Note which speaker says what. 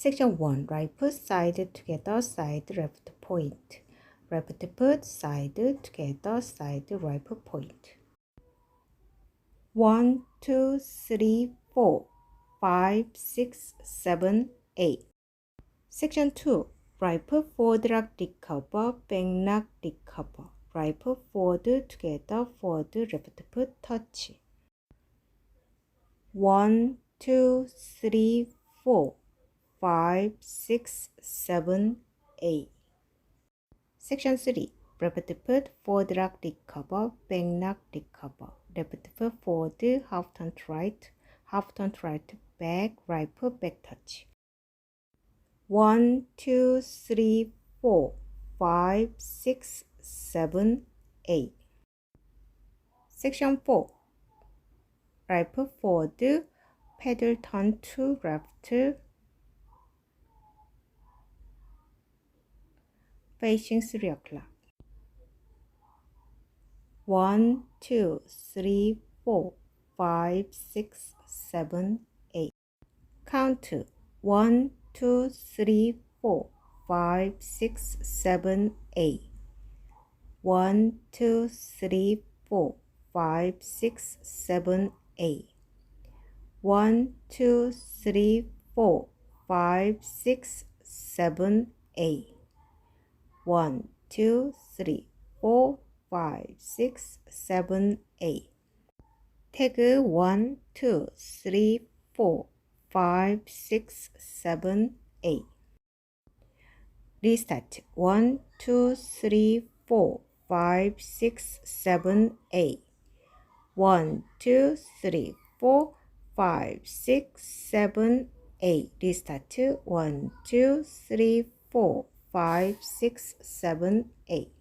Speaker 1: Section 1. Right foot side together, side left point. Left foot side together, side right foot point. 1, 2, 3, 4, 5, 6, 7, 8. Section 2. Right foot forward lock recover, back lock recover. Right foot forward together, forward left foot touch. 1, 2, 3, 4, 5, 6, 7, 8. Section 3. Left foot forward lock recover, back lock recover. Left foot forward, half turn to right, back, right foot back touch. 1, 2, 3, 4, 5, 6, 7, 8. Section 4. Right foot forward, pedal turn to left, facing 3 o'clock. 1, 2, 3, 4, 5, 6, 7, 8. Count to 1, 2, 3, 4, 5, 6, 7, 8. 1, 2, 3, 4, 5, 6, 7, 8. 1, 2, 3, 4, 5, 6, 7, 8. 1, 2, 3, 4, 5, 6, 7, 8. Tag 1, 2, 3, 4, 5, 6, 7, 8. Restart 1, 2, 3, 4, 5, 6, 7, 8. 1, 2, 3, 4, 5, 6, 7, 8. Restart 1, 2, 3, 4, 5, 6, 7, 8.